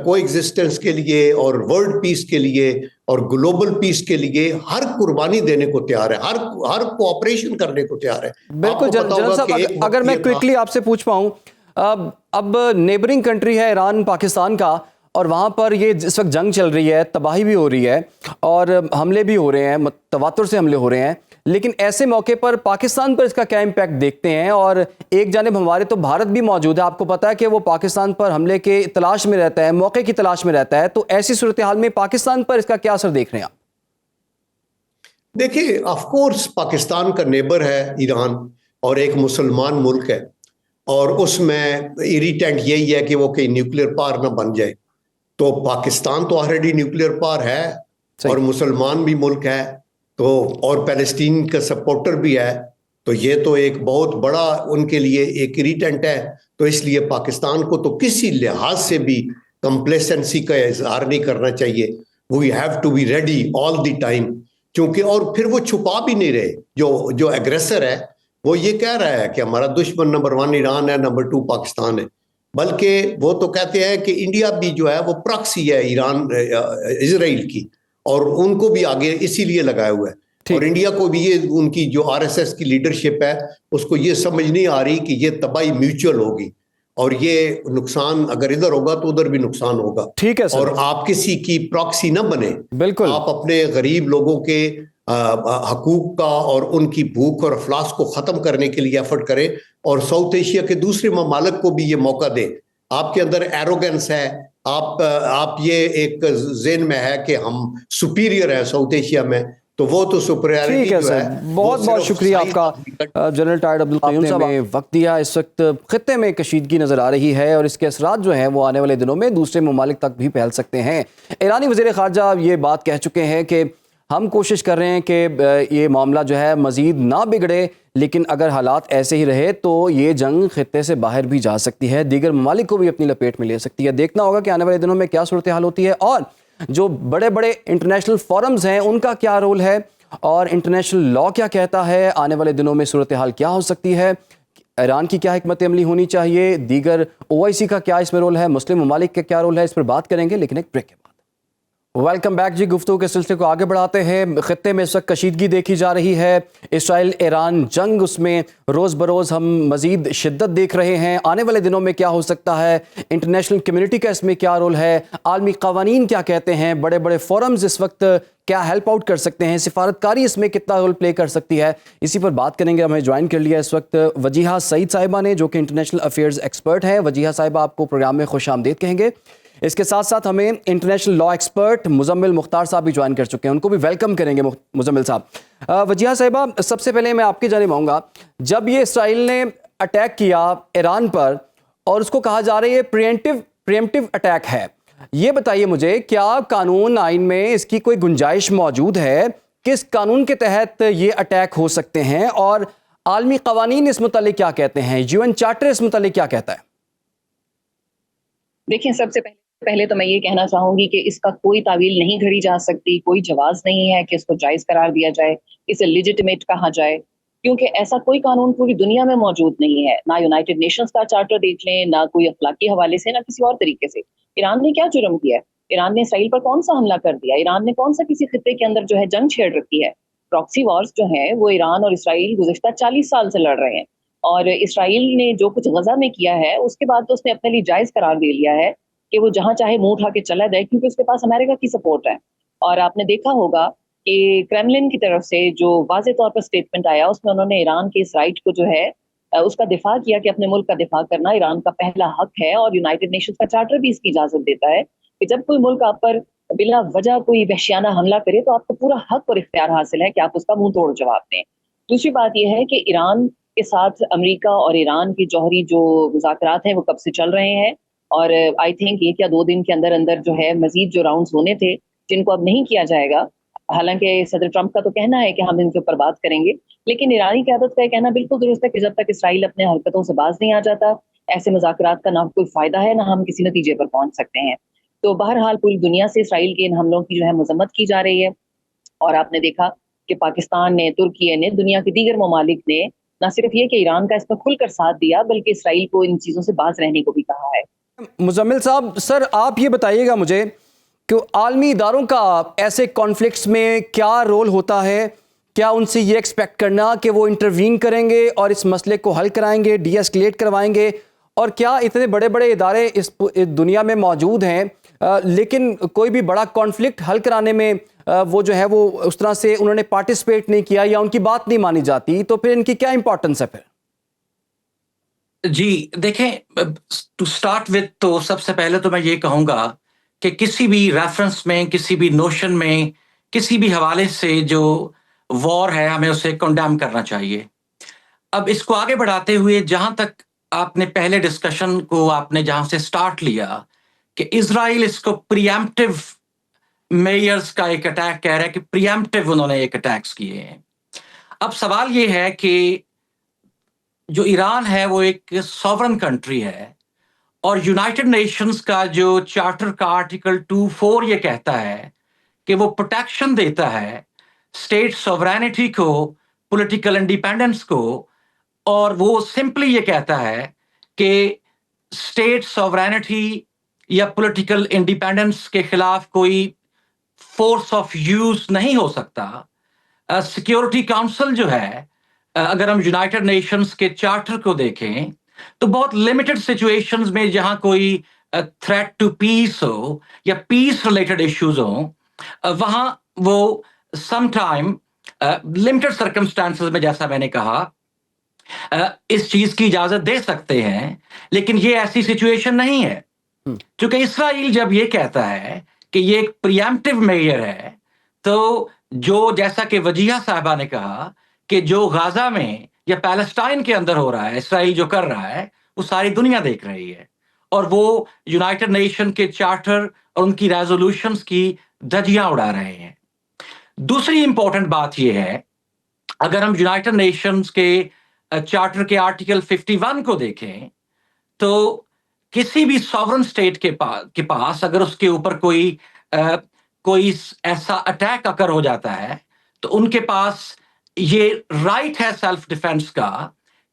کو ایگزسٹنس کے لیے اور ورلڈ پیس کے لیے اور گلوبل پیس کے لیے ہر قربانی دینے کو تیار ہے، ہر کوآپریشن کرنے کو تیار ہے۔ بالکل جنرل صاحب، اگر میں کوئکلی آپ سے پوچھ پاؤں، اب نیبرنگ کنٹری ہے ایران پاکستان کا، اور وہاں پر یہ اس وقت جنگ چل رہی ہے, تباہی بھی ہو رہی ہے اور حملے بھی ہو رہے ہیں, تواتر سے حملے ہو رہے ہیں, لیکن ایسے موقع پر پاکستان پر اس کا کیا امپیکٹ دیکھتے ہیں؟ اور ایک جانب ہمارے تو بھارت بھی موجود ہے, آپ کو پتا ہے کہ وہ پاکستان پر حملے کے تلاش میں رہتا ہے, موقع کی تلاش میں رہتا ہے, تو ایسی صورتحال میں پاکستان پر اس کا کیا اثر دیکھ رہے ہیں آپ؟ دیکھیں آف کورس پاکستان کا نیبر ہے ایران اور ایک مسلمان ملک ہے, اور اس میں اریٹینٹ یہی ہے کہ وہ کہیں نیوکلیر پاور نہ بن جائے. تو پاکستان تو آلریڈی نیوکلیر پاور ہے اور مسلمان بھی ملک ہے تو, اور پیلسٹین کا سپورٹر بھی ہے, تو یہ تو ایک بہت بڑا ان کے لیے ایک اریٹینٹ ہے. تو اس لیے پاکستان کو تو کسی لحاظ سے بھی کمپلیسنسی کا اظہار نہیں کرنا چاہیے. We have to be ready all the time, کیونکہ اور پھر وہ چھپا بھی نہیں رہے. جو ایگریسر ہے وہ یہ کہہ رہا ہے کہ ہمارا دشمن نمبر 1 ایران ہے, نمبر 2 پاکستان ہے, بلکہ وہ تو کہتے ہیں کہ انڈیا بھی جو ہے وہ پراکسی ہے ایران اسرائیل کی, اور ان کو بھی آگے اسی لیے لگایا ہوا ہے. اور انڈیا کو بھی یہ ان کی جو RSS کی لیڈرشپ ہے اس کو یہ سمجھ نہیں آ رہی کہ یہ تباہی میوچل ہوگی, اور یہ نقصان اگر ادھر ہوگا تو ادھر بھی نقصان ہوگا. ٹھیک ہے سر, اور آپ کسی کی پراکسی نہ بنے, بالکل آپ اپنے غریب لوگوں کے حقوق کا اور ان کی بھوک اور افلاس کو ختم کرنے کے لیے ایفرٹ کریں, اور ساؤتھ ایشیا کے دوسرے ممالک کو بھی یہ موقع دیں. آپ کے اندر ایروگنس ہے, آپ یہ ایک ذہن میں ہے کہ ہم سپیریئر ہیں ساؤتھ ایشیا میں, تو وہ تو سپریارٹی جو ہے. بہت بہت شکریہ آپ کا جنرل ٹائرڈ عبدالقیوم صاحب, نے وقت دیا. اس وقت خطے میں کشیدگی نظر آ رہی ہے اور اس کے اثرات جو ہیں وہ آنے والے دنوں میں دوسرے ممالک تک بھی پھیل سکتے ہیں. ایرانی وزیر خارجہ یہ بات کہہ چکے ہیں کہ ہم کوشش کر رہے ہیں کہ یہ معاملہ جو ہے مزید نہ بگڑے, لیکن اگر حالات ایسے ہی رہے تو یہ جنگ خطے سے باہر بھی جا سکتی ہے, دیگر ممالک کو بھی اپنی لپیٹ میں لے سکتی ہے. دیکھنا ہوگا کہ آنے والے دنوں میں کیا صورتحال ہوتی ہے, اور جو بڑے بڑے انٹرنیشنل فورمز ہیں ان کا کیا رول ہے, اور انٹرنیشنل لاء کیا کہتا ہے. آنے والے دنوں میں صورتحال کیا ہو سکتی ہے, ایران کی کیا حکمت عملی ہونی چاہیے, دیگر OIC کا کیا اس میں رول ہے, مسلم ممالک کا کیا رول ہے, اس پر بات کریں گے لیکن ایک بریک کے بعد. ویلکم بیک جی. گفتگو کے سلسلے کو آگے بڑھاتے ہیں. خطے میں اس وقت کشیدگی دیکھی جا رہی ہے, اسرائیل ایران جنگ, اس میں روز بروز ہم مزید شدت دیکھ رہے ہیں. آنے والے دنوں میں کیا ہو سکتا ہے, انٹرنیشنل کمیونٹی کا اس میں کیا رول ہے, عالمی قوانین کیا کہتے ہیں, بڑے بڑے فورمز اس وقت کیا ہیلپ آؤٹ کر سکتے ہیں, سفارتکاری اس میں کتنا رول پلے کر سکتی ہے, اسی پر بات کریں گے. ہمیں جوائن کر لیا اس وقت وجیہہ سعید صاحبہ نے, جو کہ انٹرنیشنل افیئرز ایکسپرٹ ہیں. وجیہہ صاحبہ آپ کو پروگرام میں خوش آمدید کہیں گے. اس کے ساتھ ساتھ ہمیں انٹرنیشنل لاء ایکسپرٹ مزمل مختار صاحب بھی جوائن کر چکے ہیں, ان کو بھی ویلکم کریں گے. مزمل صاحب, وجیہہ صاحبہ, سب سے پہلے میں آپ کی جانب آؤں گا. جب یہ اسرائیل نے اٹیک کیا ایران پر اور اس کو کہا جا رہا ہے یہ پریمپٹیو اٹیک ہے, یہ بتائیے مجھے, کیا قانون آئین میں اس کی کوئی گنجائش موجود ہے, کس قانون کے تحت یہ اٹیک ہو سکتے ہیں, اور عالمی قوانین اس متعلق کیا کہتے ہیں, UN چارٹر اس متعلق کیا کہتا ہے؟ دیکھیں, سب سے پہلے تو میں یہ کہنا چاہوں گی کہ اس کا کوئی تعویل نہیں گھڑی جا سکتی, کوئی جواز نہیں ہے کہ اس کو جائز قرار دیا جائے, اسے لیجٹمیٹ کہا جائے, کیونکہ ایسا کوئی قانون پوری دنیا میں موجود نہیں ہے. نہ یونائٹڈ نیشنز کا چارٹر دیکھ لیں, نہ کوئی اخلاقی حوالے سے, نہ کسی اور طریقے سے. ایران نے کیا جرم کیا ہے, ایران نے اسرائیل پر کون سا حملہ کر دیا, ایران نے کون سا کسی خطے کے اندر جو ہے جنگ چھیڑ رکھی ہے. پراکسی وارز جو ہیں وہ ایران اور اسرائیل گزشتہ 40 سال سے لڑ رہے ہیں, اور اسرائیل نے جو کچھ غزہ میں کیا ہے اس کے بعد تو اس نے اپنے لیے جائز قرار دے لیا ہے کہ وہ جہاں چاہے منہ اٹھا کے چلا جائے, کیونکہ اس کے پاس امریکہ کی سپورٹ ہے. اور آپ نے دیکھا ہوگا کہ کرملن کی طرف سے جو واضح طور پر سٹیٹمنٹ آیا, اس میں انہوں نے ایران کے اس رائٹ کو جو ہے اس کا دفاع کیا کہ اپنے ملک کا دفاع کرنا ایران کا پہلا حق ہے, اور یونائٹڈ نیشنز کا چارٹر بھی اس کی اجازت دیتا ہے کہ جب کوئی ملک آپ پر بلا وجہ کوئی وحشیانہ حملہ کرے تو آپ کو پورا حق اور اختیار حاصل ہے کہ آپ اس کا منہ توڑ جواب دیں. دوسری بات یہ ہے کہ ایران کے ساتھ امریکہ اور ایران کی جوہری جو مذاکرات ہیں وہ کب سے چل رہے ہیں, اور آئی تھنک 1 یا 2 دن کے اندر اندر جو ہے مزید جو راؤنڈز ہونے تھے جن کو اب نہیں کیا جائے گا. حالانکہ صدر ٹرمپ کا تو کہنا ہے کہ ہم ان کے اوپر بات کریں گے, لیکن ایرانی قیادت کا یہ کہنا بالکل درست ہے کہ جب تک اسرائیل اپنے حرکتوں سے باز نہیں آ جاتا, ایسے مذاکرات کا نہ کوئی فائدہ ہے نہ ہم کسی نتیجے پر پہنچ سکتے ہیں. تو بہرحال پوری دنیا سے اسرائیل کے ان حملوں کی جو ہے مذمت کی جا رہی ہے, اور آپ نے دیکھا کہ پاکستان نے, ترکی نے, دنیا کے دیگر ممالک نے نہ صرف یہ کہ ایران کا اس میں کھل کر ساتھ دیا بلکہ اسرائیل کو ان چیزوں سے باز رہنے کو بھی کہا ہے. مزمل صاحب, سر آپ یہ بتائیے گا مجھے کہ عالمی اداروں کا ایسے کانفلکٹس میں کیا رول ہوتا ہے, کیا ان سے یہ ایکسپیکٹ کرنا کہ وہ انٹروین کریں گے اور اس مسئلے کو حل کرائیں گے, ڈی ایسکیلیٹ کروائیں گے, اور کیا اتنے بڑے بڑے ادارے اس دنیا میں موجود ہیں لیکن کوئی بھی بڑا کانفلکٹ حل کرانے میں وہ جو ہے وہ اس طرح سے انہوں نے پارٹیسپیٹ نہیں کیا یا ان کی بات نہیں مانی جاتی، تو پھر ان کی کیا امپورٹنس ہے پھر؟ جی دیکھیں، ٹو سٹارٹ وتھ تو سب سے پہلے تو میں یہ کہوں گا کہ کسی بھی ریفرنس میں، کسی بھی نوشن میں، کسی بھی حوالے سے جو وار ہے ہمیں اسے کنڈیم کرنا چاہیے۔ اب اس کو آگے بڑھاتے ہوئے جہاں تک آپ نے پہلے ڈسکشن کو آپ نے جہاں سے سٹارٹ لیا کہ اسرائیل اس کو پریمپٹیو میئرز کا ایک اٹیک کہہ رہا ہے کہ پریمپٹیو انہوں نے ایک اٹیکس کیے ہیں۔ اب سوال یہ ہے کہ جو ایران ہے وہ ایک سوورن کنٹری ہے، اور یونائٹڈ نیشنز کا جو چارٹر کا آرٹیکل 2.4 یہ کہتا ہے کہ وہ پروٹیکشن دیتا ہے اسٹیٹ سوورینٹی کو، پولیٹیکل انڈیپینڈنس کو، اور وہ سمپلی یہ کہتا ہے کہ اسٹیٹ سوورینٹی یا پولیٹیکل انڈیپینڈنس کے خلاف کوئی فورس آف یوز نہیں ہو سکتا۔ سیکیورٹی کاؤنسل جو ہے، اگر ہم یونائٹڈ نیشنز کے چارٹر کو دیکھیں تو بہت لمیٹڈ سچویشنز میں جہاں کوئی تھریٹ ٹو پیس ہو یا پیس ریلیٹڈ ایشوز ہوں، وہاں وہ سم ٹائم لمیٹڈ سرکمسٹانسز میں، جیسا میں نے کہا، اس چیز کی اجازت دے سکتے ہیں، لیکن یہ ایسی سچویشن نہیں ہے۔ چونکہ اسرائیل جب یہ کہتا ہے کہ یہ ایک پریمپٹیو میئر ہے، تو جو جیسا کہ وجیہہ صاحبہ نے کہا کہ جو غازہ میں یا پیلسٹائن کے اندر ہو رہا ہے، اسرائیل جو کر رہا ہے، وہ ساری دنیا دیکھ رہی ہے، اور وہ یونائٹڈ نیشن کے چارٹر اور ان کی ریزولوشنز کی دھجیاں اڑا رہے ہیں۔ دوسری امپورٹنٹ بات یہ ہے، اگر ہم یونائٹڈ نیشنز کے چارٹر کے آرٹیکل 51 کو دیکھیں تو کسی بھی سوورن اسٹیٹ کے پاس اگر اس کے اوپر کوئی ایسا اٹیک اکر ہو جاتا ہے تو ان کے پاس یہ رائٹ ہے سیلف ڈیفense کا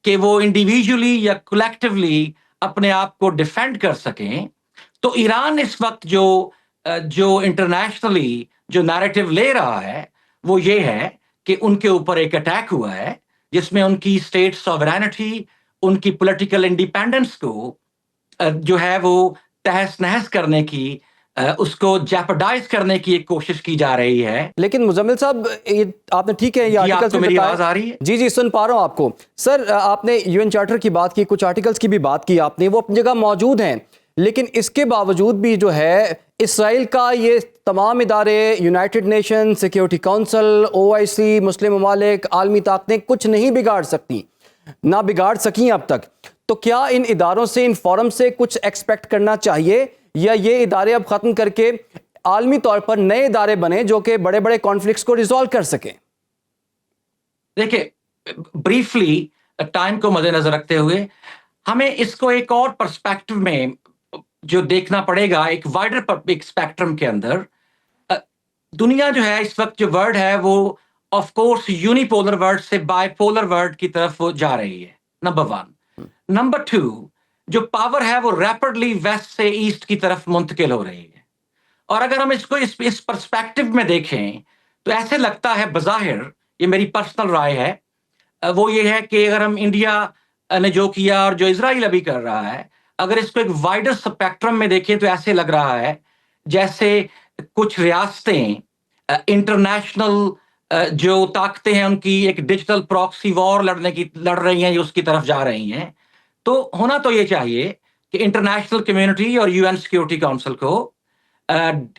کہ وہ انڈیویجولی یا کولیکٹیولی اپنے آپ کو ڈیفینڈ کر سکیں۔ تو ایران اس وقت جو انٹرنیشنلی جو نیریٹو لے رہا ہے وہ یہ ہے کہ ان کے اوپر ایک اٹیک ہوا ہے جس میں ان کی اسٹیٹ سوورینٹی، ان کی پولیٹیکل انڈیپینڈنس کو جو ہے وہ تہس نہس کرنے کی، اس کو جیپرڈائز کرنے کی ایک کوشش کی جا رہی ہے۔ لیکن مزمل صاحب، یہ آپ نے ٹھیک ہے، یہ آرٹیکلز میں میری آواز آ رہی ہے؟ جی سن پا رہا ہوں آپ کو سر۔ آپ نے یو این چارٹر کی بات کی، کچھ آرٹیکلز کی بھی بات کی آپ نے، وہ اپنی جگہ موجود ہیں، لیکن اس کے باوجود بھی جو ہے اسرائیل کا یہ تمام ادارے، United nation, security council, OIC، مسلم ممالک، عالمی طاقتیں کچھ نہیں بگاڑ سکتی، نہ بگاڑ سکیں اب تک۔ تو کیا ان اداروں سے، ان فورم سے کچھ ایکسپیکٹ کرنا چاہیے، یا یہ ادارے اب ختم کر کے عالمی طور پر نئے ادارے بنے جو کہ بڑے بڑے کانفلکٹس کو ریزالو کر سکیں؟ دیکھیں، بریفلی ٹائم کو مد نظر رکھتے ہوئے ہمیں اس کو ایک اور پرسپیکٹو میں جو دیکھنا پڑے گا، ایک وائڈر ایک اسپیکٹرم کے اندر۔ دنیا جو ہے اس وقت جو ورڈ ہے وہ of course uni polar word سے بائی پولر ورڈ کی طرف وہ جا رہی ہے، نمبر 1۔ نمبر 2، جو پاور ہے وہ ریپڈلی ویسٹ سے ایسٹ کی طرف منتقل ہو رہی ہے، اور اگر ہم اس کو اس پرسپیکٹو میں دیکھیں تو ایسے لگتا ہے بظاہر، یہ میری پرسنل رائے ہے، وہ یہ ہے کہ اگر ہم انڈیا نے جو کیا اور جو اسرائیل ابھی کر رہا ہے، اگر اس کو ایک وائڈر اسپیکٹرم میں دیکھیں تو ایسے لگ رہا ہے جیسے کچھ ریاستیں انٹرنیشنل جو طاقتیں ہیں ان کی ایک ڈیجیٹل پراکسی وار لڑ رہی ہیں، اس کی طرف جا رہی ہیں۔ تو ہونا تو یہ چاہیے کہ انٹرنیشنل کمیونٹی اور UN سیکیورٹی کاؤنسل کو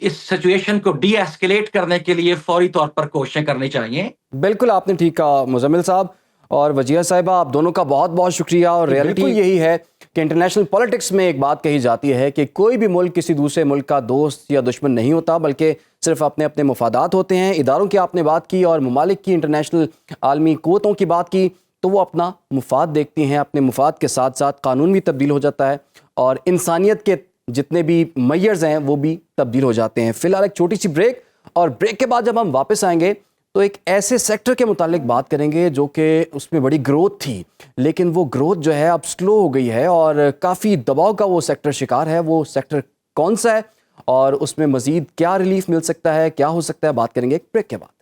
اس سچویشن کو ڈی ایسکیلیٹ کرنے کے لیے فوری طور پر کوششیں کرنی چاہیے۔ بالکل آپ نے ٹھیک کہا مزمل صاحب اور وجیہہ صاحبہ، آپ دونوں کا بہت بہت شکریہ۔ اور ریئلٹی یہی ہے کہ انٹرنیشنل پولیٹکس میں ایک بات کہی جاتی ہے کہ کوئی بھی ملک کسی دوسرے ملک کا دوست یا دشمن نہیں ہوتا، بلکہ صرف اپنے اپنے مفادات ہوتے ہیں۔ اداروں کی آپ نے بات کی اور ممالک کی، انٹرنیشنل عالمی قوتوں کی بات کی، تو وہ اپنا مفاد دیکھتی ہیں، اپنے مفاد کے ساتھ ساتھ قانون بھی تبدیل ہو جاتا ہے اور انسانیت کے جتنے بھی میئرز ہیں وہ بھی تبدیل ہو جاتے ہیں۔ فی الحال ایک چھوٹی سی بریک، اور بریک کے بعد جب ہم واپس آئیں گے تو ایک ایسے سیکٹر کے متعلق بات کریں گے جو کہ اس میں بڑی گروتھ تھی، لیکن وہ گروتھ جو ہے اب سلو ہو گئی ہے اور کافی دباؤ کا وہ سیکٹر شکار ہے۔ وہ سیکٹر کون سا ہے اور اس میں مزید کیا ریلیف مل سکتا ہے، کیا ہو سکتا ہے، بات کریں گے ایک بریک کے بعد۔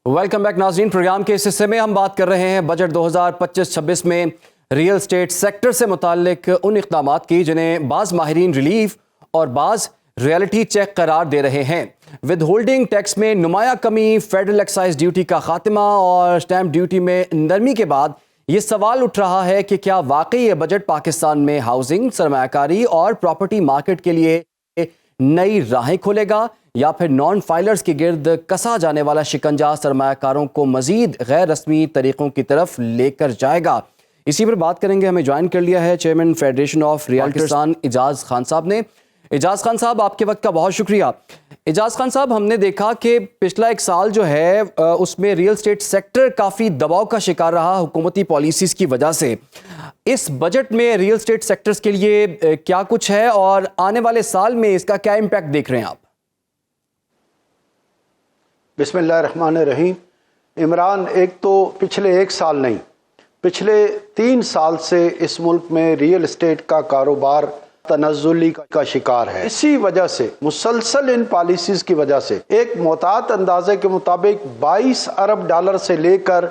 ویلکم بیک ناظرین، پروگرام کے اس حصے میں ہم بات کر رہے ہیں بجٹ 2025-26 میں ریئل اسٹیٹ سیکٹر سے متعلق ان اقدامات کی جنہیں بعض ماہرین ریلیف اور بعض ریالٹی چیک قرار دے رہے ہیں۔ ود ہولڈنگ ٹیکس میں نمایاں کمی، فیڈرل ایکسائز ڈیوٹی کا خاتمہ اور اسٹیمپ ڈیوٹی میں نرمی کے بعد یہ سوال اٹھ رہا ہے کہ کیا واقعی یہ بجٹ پاکستان میں ہاؤسنگ، سرمایہ کاری اور پراپرٹی مارکیٹ کے لیے نئی راہیں کھولے گا، یا پھر نان فائلرز کے گرد کسا جانے والا شکنجہ سرمایہ کاروں کو مزید غیر رسمی طریقوں کی طرف لے کر جائے گا؟ اسی پر بات کریں گے۔ ہمیں جوائن کر لیا ہے چیئرمین فیڈریشن آف ریئلٹرز اعجاز خان صاحب نے۔ اعجاز خان صاحب، آپ کے وقت کا بہت شکریہ۔ اعجاز خان صاحب، ہم نے دیکھا کہ پچھلا ایک سال جو ہے اس میں ریئل اسٹیٹ سیکٹر کافی دباؤ کا شکار رہا حکومتی پالیسیز کی وجہ سے۔ اس بجٹ میں ریئل اسٹیٹ سیکٹرز کے لیے کیا کچھ ہے اور آنے والے سال میں اس کا کیا امپیکٹ دیکھ رہے ہیں آپ؟ بسم اللہ الرحمن الرحیم۔ عمران، ایک تو پچھلے ایک سال نہیں، پچھلے 3 سال سے اس ملک میں ریئل اسٹیٹ کا کاروبار تنزلی کا شکار ہے۔ اسی وجہ سے مسلسل ان پالیسیز کی وجہ سے ایک محتاط اندازے کے مطابق 22 ارب ڈالر سے لے کر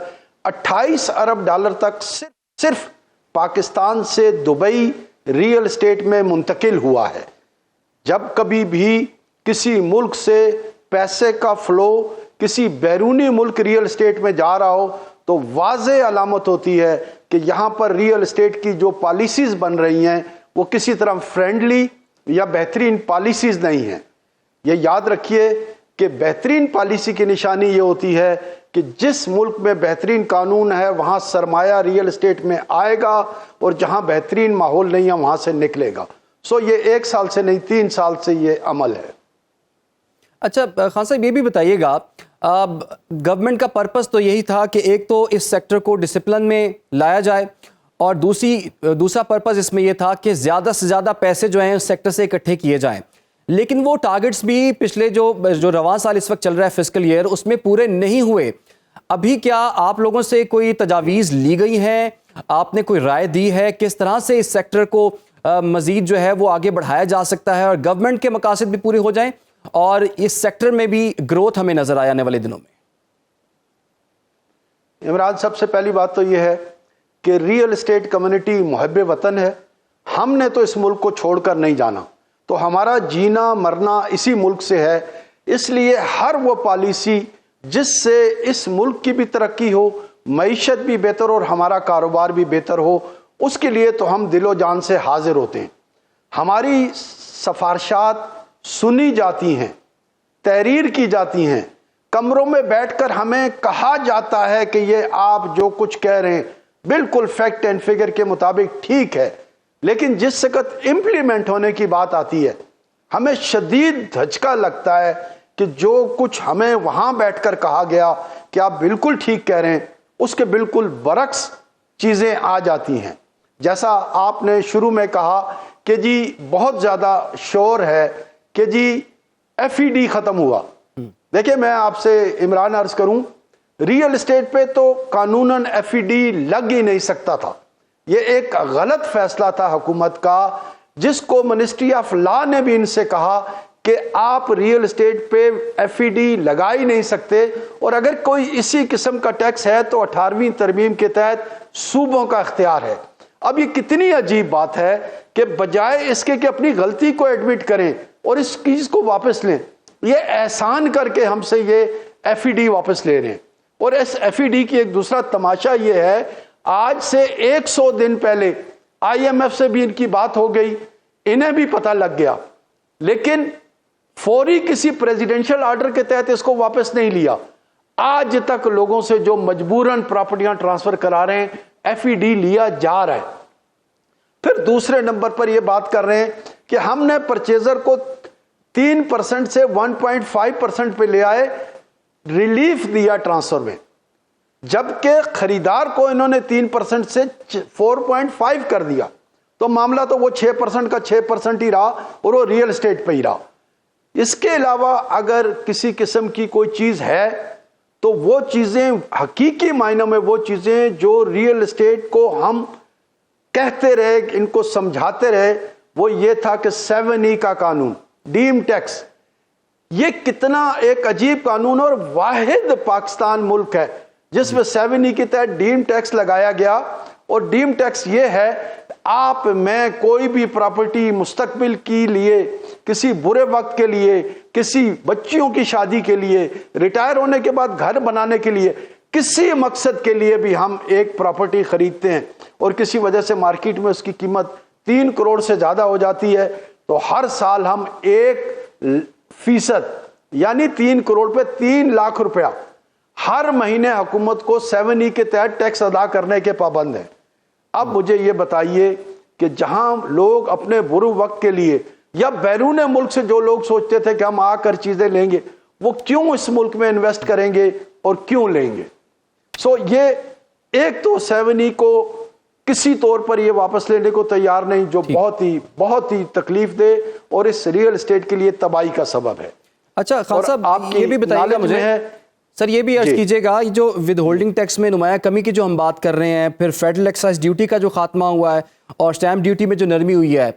28 ارب ڈالر تک صرف پاکستان سے دبئی ریئل اسٹیٹ میں منتقل ہوا ہے۔ جب کبھی بھی کسی ملک سے پیسے کا فلو کسی بیرونی ملک ریئل اسٹیٹ میں جا رہا ہو تو واضح علامت ہوتی ہے کہ یہاں پر ریئل اسٹیٹ کی جو پالیسیز بن رہی ہیں وہ کسی طرح فرینڈلی یا بہترین پالیسیز نہیں ہیں۔ یہ یاد رکھیے کہ بہترین پالیسی کی نشانی یہ ہوتی ہے کہ جس ملک میں بہترین قانون ہے وہاں سرمایہ ریئل اسٹیٹ میں آئے گا، اور جہاں بہترین ماحول نہیں ہے وہاں سے نکلے گا۔ یہ 1 سال سے نہیں، 3 سال سے یہ عمل ہے۔ اچھا خان صاحب، یہ بھی بتائیے گا، گورنمنٹ کا پرپس تو یہی تھا کہ ایک تو اس سیکٹر کو ڈسپلن میں لایا جائے، اور دوسرا پرپس اس میں یہ تھا کہ زیادہ سے زیادہ پیسے جو ہیں اس سیکٹر سے اکٹھے کیے جائیں، لیکن وہ ٹارگٹس بھی پچھلے جو رواں سال اس وقت چل رہا ہے فسکل ایئر، اس میں پورے نہیں ہوئے۔ ابھی کیا آپ لوگوں سے کوئی تجاویز لی گئی ہیں؟ آپ نے کوئی رائے دی ہے کس طرح سے اس سیکٹر کو مزید جو ہے وہ آگے بڑھایا جا سکتا ہے اور گورنمنٹ کے مقاصد بھی پورے ہو جائیں اور اس سیکٹر میں بھی گروتھ ہمیں نظر آئے آنے والے دنوں میں؟ عمران، سب سے پہلی بات تو یہ ہے کہ ریئل اسٹیٹ کمیونٹی محب وطن ہے۔ ہم نے تو اس ملک کو چھوڑ کر نہیں جانا، تو ہمارا جینا مرنا اسی ملک سے ہے۔ اس لیے ہر وہ پالیسی جس سے اس ملک کی بھی ترقی ہو، معیشت بھی بہتر اور ہمارا کاروبار بھی بہتر ہو، اس کے لیے تو ہم دل و جان سے حاضر ہوتے ہیں۔ ہماری سفارشات سنی جاتی ہیں، تحریر کی جاتی ہیں، کمروں میں بیٹھ کر ہمیں کہا جاتا ہے کہ یہ آپ جو کچھ کہہ رہے ہیں بالکل فیکٹ اینڈ فگر کے مطابق ٹھیک ہے، لیکن جس وقت امپلیمنٹ ہونے کی بات آتی ہے ہمیں شدید دھچکا لگتا ہے کہ جو کچھ ہمیں وہاں بیٹھ کر کہا گیا کہ آپ بالکل ٹھیک کہہ رہے ہیں، اس کے بالکل برعکس چیزیں آ جاتی ہیں۔ جیسا آپ نے شروع میں کہا کہ جی بہت زیادہ شور ہے کہ جی ایف ای ڈی ختم ہوا۔ دیکھیں، میں آپ سے عمران عرض کروں، ریئل اسٹیٹ پہ تو قانوناً ایف ای ڈی لگ ہی نہیں سکتا تھا۔ یہ ایک غلط فیصلہ تھا حکومت کا، جس کو منسٹری آف لا نے بھی ان سے کہا کہ آپ ریئل اسٹیٹ پہ ایف ای ڈی لگا ہی نہیں سکتے، اور اگر کوئی اسی قسم کا ٹیکس ہے تو 18ویں ترمیم کے تحت صوبوں کا اختیار ہے۔ اب یہ کتنی عجیب بات ہے کہ بجائے اس کے کہ اپنی غلطی کو ایڈمٹ کریں اور اس چیز کو واپس لیں، یہ احسان کر کے ہم سے یہ ایف ای ڈی واپس لے رہے ہیں۔ اور اس ایف ای ڈی کی ایک دوسرا تماشا یہ ہے، آج سے 100 دن پہلے آئی ایم ایف سے بھی ان کی بات ہو گئی، انہیں بھی پتہ لگ گیا، لیکن فوری کسی پریزیڈنشل آرڈر کے تحت اس کو واپس نہیں لیا۔ آج تک لوگوں سے جو مجبوراً پراپرٹیاں ٹرانسفر کرا رہے ہیں، ایف ای ڈی لیا جا رہا ہے۔ پھر دوسرے نمبر پر یہ بات کر رہے ہیں کہ ہم نے پرچیزر کو 3% سے 1.5% پہ لے آئے، ریلیف دیا ٹرانسفر میں، جبکہ خریدار کو انہوں نے 3% سے 4.5 کر دیا، تو معاملہ تو وہ 6% کا 6% ہی رہا اور وہ ریئل اسٹیٹ پہ ہی رہا۔ اس کے علاوہ اگر کسی قسم کی کوئی چیز ہے تو وہ چیزیں حقیقی معنوں میں وہ چیزیں جو ریئل اسٹیٹ کو ہم کہتے رہے، ان کو سمجھاتے رہے، وہ یہ تھا کہ 7E کا قانون، ڈیم ٹیکس، یہ کتنا ایک عجیب قانون اور واحد پاکستان ملک ہے جس میں 7E کے تحت ڈیم ٹیکس لگایا گیا۔ اور ڈیم ٹیکس یہ ہے، آپ میں کوئی بھی پراپرٹی مستقبل کے لیے کسی برے وقت کے لیے, کسی بچیوں کی شادی کے لیے, ریٹائر ہونے کے بعد گھر بنانے کے لیے, کسی مقصد کے لیے بھی ہم ایک پراپرٹی خریدتے ہیں اور کسی وجہ سے مارکیٹ میں اس کی قیمت 3 کروڑ سے زیادہ ہو جاتی ہے, تو ہر سال ہم 1% یعنی 3 کروڑ پہ 3 لاکھ روپیہ ہر مہینے حکومت کو 7E کے تحت ٹیکس ادا کرنے کے پابند ہیں. اب مجھے یہ بتائیے کہ جہاں لوگ اپنے برے وقت کے لیے یا بیرون ملک سے جو لوگ سوچتے تھے کہ ہم آ کر چیزیں لیں گے, وہ کیوں اس ملک میں انویسٹ کریں گے اور کیوں لیں گے؟ یہ ایک تو 7E کو کسی طور پر یہ واپس لینے کو تیار نہیں, جو بہت ہی تکلیف دہ اور اس ریئل اسٹیٹ کے لیے تباہی کا سبب ہے. اچھا خان صاحب, آپ یہ بھی بتائیے گا مجھے سر, یہ بھی عرض کیجئے گا, جو ود ہولڈنگ ٹیکس میں نمایاں کمی کی جو ہم بات کر رہے ہیں, پھر فیڈرل ایکسائز ڈیوٹی کا جو خاتمہ ہوا ہے اور اسٹیمپ ڈیوٹی میں جو نرمی ہوئی ہے,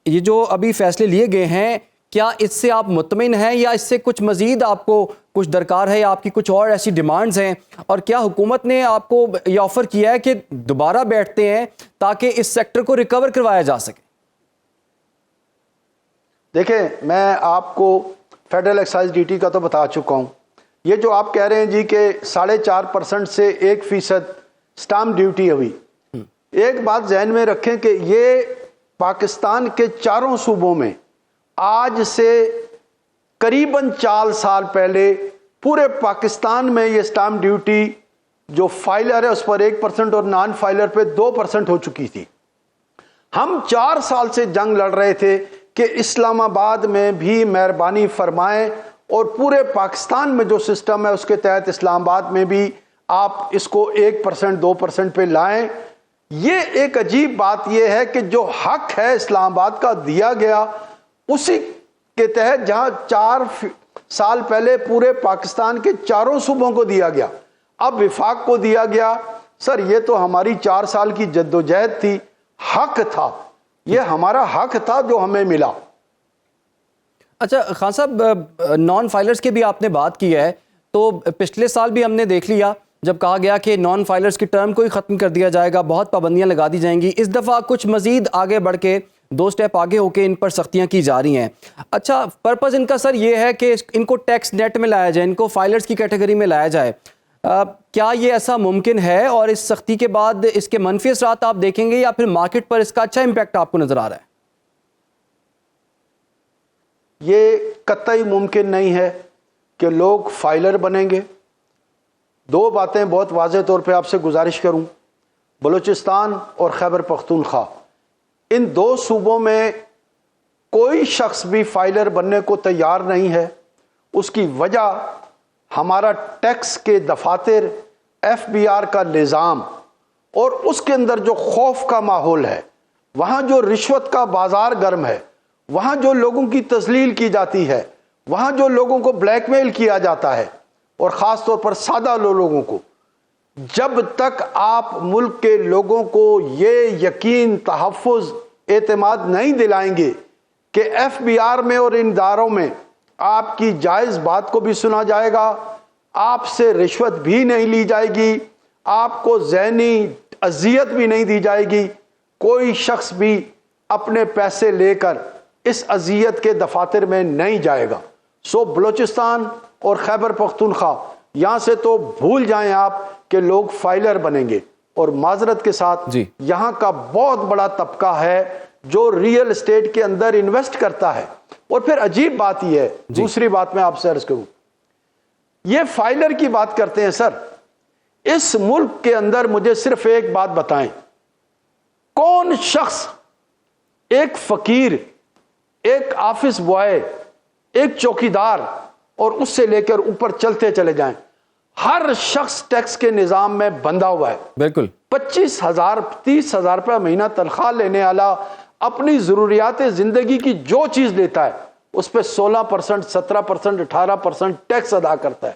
یہ جو ابھی فیصلے لیے گئے ہیں, کیا اس سے آپ مطمئن ہیں یا اس سے کچھ مزید آپ کو کچھ درکار ہے یا آپ کی کچھ اور ایسی ڈیمانڈز ہیں, اور کیا حکومت نے آپ کو یہ آفر کیا ہے کہ دوبارہ بیٹھتے ہیں تاکہ اس سیکٹر کو ریکور کروایا جا سکے؟ دیکھیں, میں آپ کو فیڈرل ایکسائز ڈیوٹی کا تو بتا چکا ہوں. یہ جو آپ کہہ رہے ہیں جی کہ 4.5% سے 1% سٹامپ ڈیوٹی ہوئی, ایک بات ذہن میں رکھیں کہ یہ پاکستان کے 4 صوبوں میں آج سے قریباً 4 سال پہلے پورے پاکستان میں یہ سٹامپ ڈیوٹی جو فائلر ہے اس پر 1% اور نان فائلر پہ 2% ہو چکی تھی. ہم 4 سال سے جنگ لڑ رہے تھے کہ اسلام آباد میں بھی مہربانی فرمائیں اور پورے پاکستان میں جو سسٹم ہے اس کے تحت اسلام آباد میں بھی آپ اس کو 1% 2% پہ لائیں. یہ ایک عجیب بات یہ ہے کہ جو حق ہے اسلام آباد کا دیا گیا, اسی کے تحت جہاں 4 سال پہلے پورے پاکستان کے 4 صوبوں کو دیا گیا, اب وفاق کو دیا گیا. سر یہ تو ہماری 4 سال کی جدوجہد تھی, حق تھا, یہ ہمارا حق تھا جو ہمیں ملا. اچھا خان صاحب, نان فائلرز کی بھی آپ نے بات کی ہے, تو پچھلے سال بھی ہم نے دیکھ لیا جب کہا گیا کہ نان فائلرز کی ٹرم کو ہی ختم کر دیا جائے گا, بہت پابندیاں لگا دی جائیں گی. اس دفعہ کچھ مزید آگے بڑھ کے 2 سٹیپ آگے ہو کے ان پر سختیاں کی جا رہی ہیں. اچھا, پرپز ان کا سر یہ ہے کہ ان کو ٹیکس نیٹ میں لایا جائے, ان کو فائلرز کی کیٹیگری میں لایا جائے. کیا یہ ایسا ممکن ہے, اور اس سختی کے بعد اس کے منفی اثرات آپ دیکھیں گے یا پھر مارکیٹ پر اس کا اچھا امپیکٹ آپ کو نظر آ رہا ہے؟ یہ قطعی ممکن نہیں ہے کہ لوگ فائلر بنیں گے. 2 باتیں بہت واضح طور پہ آپ سے گزارش کروں. بلوچستان اور خیبر پختونخوا, ان 2 صوبوں میں کوئی شخص بھی فائلر بننے کو تیار نہیں ہے. اس کی وجہ ہمارا ٹیکس کے دفاتر, FBR کا نظام اور اس کے اندر جو خوف کا ماحول ہے, وہاں جو رشوت کا بازار گرم ہے, وہاں جو لوگوں کی تذلیل کی جاتی ہے, وہاں جو لوگوں کو بلیک میل کیا جاتا ہے, اور خاص طور پر سادہ لوگوں کو. جب تک آپ ملک کے لوگوں کو یہ یقین, تحفظ, اعتماد نہیں دلائیں گے کہ FBR میں اور ان اداروں میں آپ کی جائز بات کو بھی سنا جائے گا, آپ سے رشوت بھی نہیں لی جائے گی, آپ کو ذہنی اذیت بھی نہیں دی جائے گی, کوئی شخص بھی اپنے پیسے لے کر اس اذیت کے دفاتر میں نہیں جائے گا. سو بلوچستان اور خیبر پختونخوا, یہاں سے تو بھول جائیں آپ کہ لوگ فائلر بنیں گے. اور معذرت کے ساتھ یہاں کا بہت بڑا طبقہ ہے جو ریئل اسٹیٹ کے اندر انویسٹ کرتا ہے. اور پھر عجیب بات یہ ہے, دوسری بات میں آپ سے عرض کروں, یہ فائلر کی بات کرتے ہیں سر, اس ملک کے اندر مجھے صرف ایک بات بتائیں, کون شخص, ایک فقیر, ایک آفس بوائے, ایک چوکیدار, اور اس سے لے کر اوپر چلتے چلے جائیں, ہر شخص ٹیکس کے نظام میں بندھا ہوا ہے. بالکل 25,000 30,000 روپے مہینہ تنخواہ لینے والا اپنی ضروریات زندگی کی جو چیز لیتا ہے اس پہ 16%, 17%, 18% ٹیکس ادا کرتا ہے.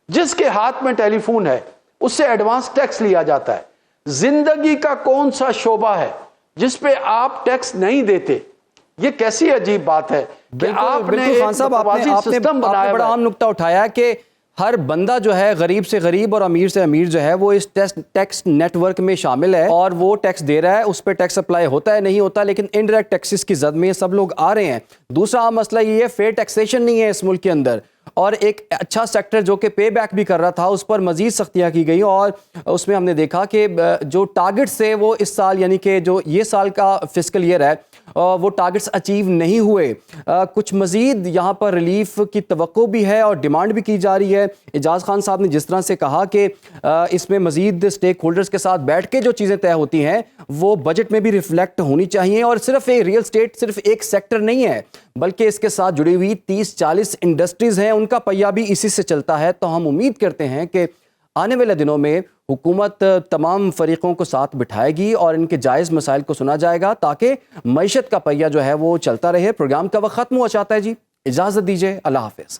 جس کے ہاتھ میں ٹیلی فون ہے اس سے ایڈوانس ٹیکس لیا جاتا ہے. زندگی کا کون سا شعبہ ہے جس پہ آپ ٹیکس نہیں دیتے؟ یہ کیسی عجیب بات ہے کہ آپ نے خان صاحب آپ نے بڑا اہم نقطہ اٹھایا کہ ہر بندہ جو ہے غریب سے غریب اور امیر سے امیر جو ہے وہ اس ٹیکس نیٹ ورک میں شامل ہے اور وہ ٹیکس دے رہا ہے, اس پہ ٹیکس اپلائی ہوتا ہے نہیں ہوتا, لیکن انڈائریکٹ ٹیکسز کی زد میں سب لوگ آ رہے ہیں. دوسرا عام مسئلہ یہ ہے فیئر ٹیکسیشن نہیں ہے اس ملک کے اندر, اور ایک اچھا سیکٹر جو کہ پے بیک بھی کر رہا تھا اس پر مزید سختیاں کی گئی, اور اس میں ہم نے دیکھا کہ جو ٹارگٹس ہے وہ اس سال یعنی کہ جو یہ سال کا فسکل ایئر ہے وہ ٹارگٹس اچیو نہیں ہوئے. کچھ مزید یہاں پر ریلیف کی توقع بھی ہے اور ڈیمانڈ بھی کی جا رہی ہے. اعجاز خان صاحب نے جس طرح سے کہا کہ اس میں مزید سٹیک ہولڈرز کے ساتھ بیٹھ کے جو چیزیں طے ہوتی ہیں وہ بجٹ میں بھی ریفلیکٹ ہونی چاہیے, اور صرف ریئل اسٹیٹ صرف ایک سیکٹر نہیں ہے بلکہ اس کے ساتھ جڑی ہوئی 30-40 انڈسٹریز ہیں, ان کا پہیہ بھی اسی سے چلتا ہے. تو ہم امید کرتے ہیں کہ آنے والے دنوں میں حکومت تمام فریقوں کو ساتھ بٹھائے گی اور ان کے جائز مسائل کو سنا جائے گا تاکہ معیشت کا پہیہ جو ہے وہ چلتا رہے. پروگرام کا وقت ختم ہوا چاہتا ہے جی, اجازت دیجیے, اللہ حافظ.